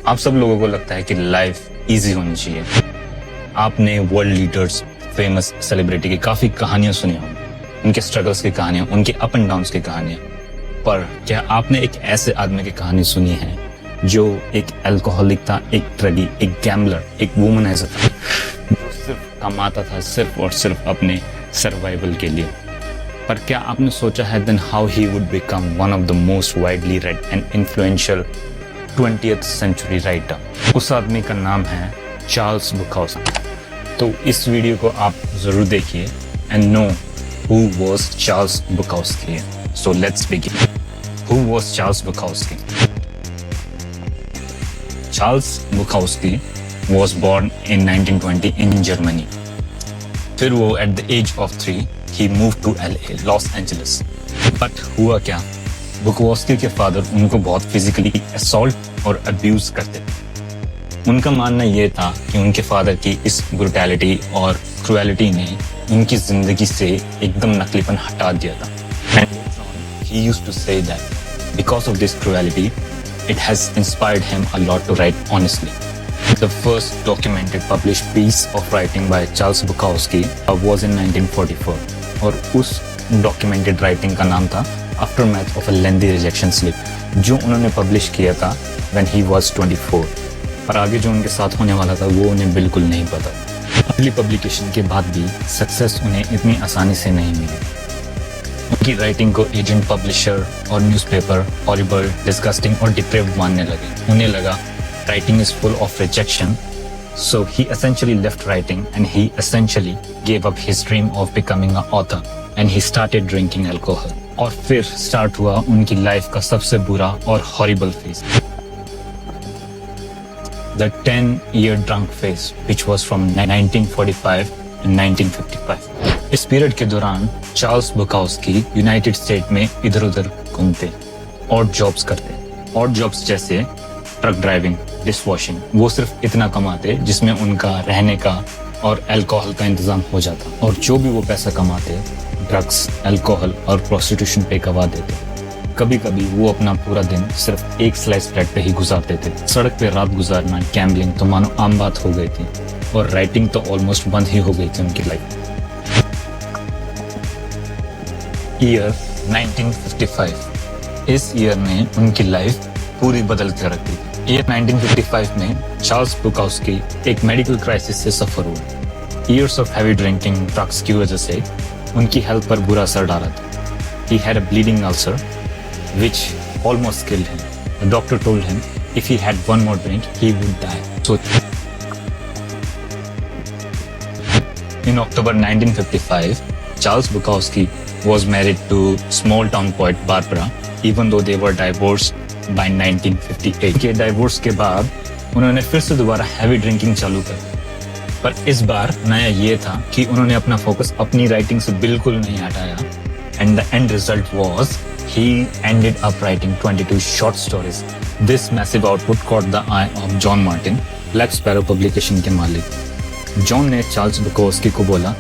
आप सब लोगों को लगता है कि लाइफ इजी होनी चाहिए। आपने वर्ल्ड लीडर्स, फेमस सेलिब्रिटी की काफी कहानियां सुनी होंगी, उनके स्ट्रगल्स की कहानियां, उनके अप एंड डाउन्स की कहानियां। पर क्या आपने एक ऐसे आदमी की कहानी सुनी है जो एक अल्कोहलिक था, एक ड्रगी, एक गैम्बलर, एक वुमनाइजर था, जो सिर्फ कमाता था सिर्फ और सिर्फ अपने सर्वाइवल के लिए। पर क्या आपने सोचा है then how he would become one of the most widely read and influential 20th century writer? उस आदमी का नाम है चार्ल्स बुकाउस्की। तो इस वीडियो को आप जरूर देखिए and know who was Charles Bukowski. So let's begin. Who was Charles Bukowski? Charles Bukowski was born in 1920 in Germany. फिर वो at the age of 3 he moved to LA, Los Angeles. But हुआ क्या, बुकाउस्की के father उनको बहुत physically assault और abuse करते थे। उनका मानना यह था कि उनके फादर की इस ब्रुटैलिटी और क्रुएलिटी ने उनकी जिंदगी से एकदम नकलीपन हटा दिया था। And he used to say that because of this cruelty it has inspired him a lot to write honestly. The first documented published piece of writing by Charles Bukowski was in 1944 और उस documented writing का नाम था Aftermath of a Lengthy Rejection Slip, जो उन्होंने publish किया था when he was 24। पर आगे जो उनके साथ होने वाला था वो उन्हें बिल्कुल नहीं पता। अगली publication के बाद भी सक्सेस उन्हें इतनी आसानी से नहीं मिली। उनकी राइटिंग को एजेंट, पब्लिशर और न्यूज़पेपर हॉरिबल, डिस्गस्टिंग और डिप्रेव्ड मानने लगे। उन्हें लगा writing is full of rejection, so he essentially left writing and he essentially gave up his dream of becoming an author and he started drinking alcohol। और फिर start हुआ उनकी life का सबसे बुरा और horrible phase, the 10-year drunk phase which was from 1945 to 1955। इस period के दौरान चार्ल्स बुकाउस्की यूनाइटेड स्टेट में इधर उधर घूमते और जॉब्स करते। और जॉब्स जैसे ट्रक ड्राइविंग, डिश वॉशिंग। वो सिर्फ इतना कमाते जिसमें उनका रहने का और अल्कोहल का इंतजाम हो जाता, और जो भी वो पैसा कमाते ड्रग्स, अल्कोहल और प्रोस्टिट्यूशन पे गवा देते। कभी कभी वो अपना पूरा दिन सिर्फ एक स्लाइस ब्रेड पे ही गुजारते थे। सड़क पे रात गुजारना, गैम्बलिंग तो मानो आम बात हो गई थी, और राइटिंग तो ऑलमोस्ट बंद ही हो गई थी उनकी लाइफ। ईयर 1955, इस ईयर ने उनकी लाइफ पूरी बदल कर रख दी। ईयर 1955 में चार्ल्स बुकाउस्की एक मेडिकल क्राइसिस से सफर हुए। Years of heavy drinking, drugs की वजह से उनकी हेल्थ पर बुरा असर डाला था। He had a bleeding ulcer which almost killed him. The doctor told him if he had one more drink he would die. So in October 1955, Charles Bukowski was married to small town poet Barbara, even though they were divorced by 1958। के divorce के बाद उन्होंने फिर से दोबारा heavy drinking चालू कर, पर इस बार नया ये था कि उन्होंने अपना फोकस अपनी राइटिंग से बिल्कुल नहीं हटाया। And the end result was he ended up writing 22 short stories. This massive output caught the eye of John Martin, black sparrow publication के मालिक। जॉन ने चार्ल्स बुकाउस्की को बोला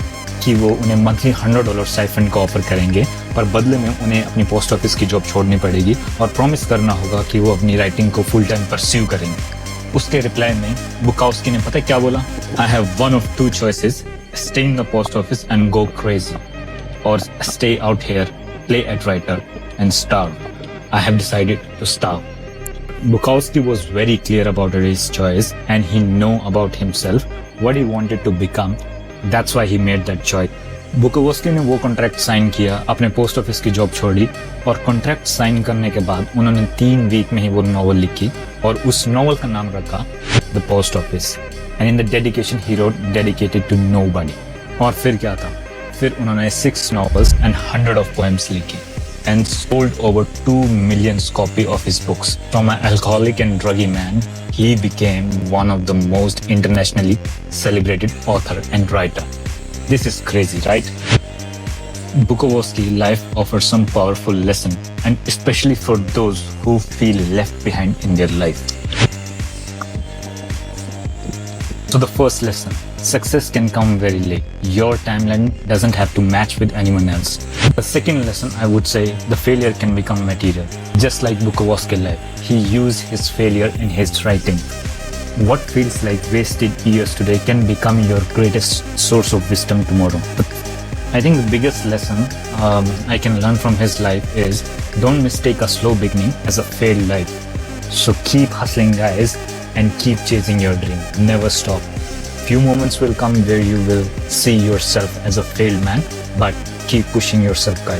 कि वो उन्हें मंथली $100 स्टाइपेंड का ऑफर करेंगे, पर बदले में उन्हें अपनी पोस्ट ऑफिस की जॉब छोड़नी पड़ेगी और प्रॉमिस करना होगा कि वो अपनी राइटिंग को फुल टाइम परस्यू करेंगे। उसके रिप्लाई में बुकाउस्की ने पता क्या बोला? I have one of two choices, stay in the post office and go crazy, और stay out here, play at writer and starve. I have decided to starve. Bukowski was very clear about his choice and he know about himself what he wanted to become. That's why he made that choice. बुकाउस्की ने वो contract sign किया, अपने post office की job छोड़ी, और contract sign करने के बाद उन्होंने 3 वीक में ही वो नॉवल लिखी और उस नॉवल का नाम रखा the post office. And in the dedication he wrote dedicated to nobody. और फिर क्या था, फिर उन्होंने 6 novels and 100 of poems लिखी and sold over 2 million copies of his books. From an alcoholic and druggy man, he became one of the most internationally celebrated author and writer. This is crazy, right? Bukowski's life offers some powerful lesson, and especially for those who feel left behind in their life. So the first lesson, success can come very late. Your timeline doesn't have to match with anyone else. The second lesson, I would say, the failure can become material. Just like Bukowski's life, he used his failure in his writing. What feels like wasted years today can become your greatest source of wisdom tomorrow. But I think the biggest lesson I can learn from his life is don't mistake a slow beginning as a failed life. So keep hustling, guys, and keep chasing your dream. Never stop. Few moments will come where you will see yourself as a failed man, but keep pushing yourself, guys.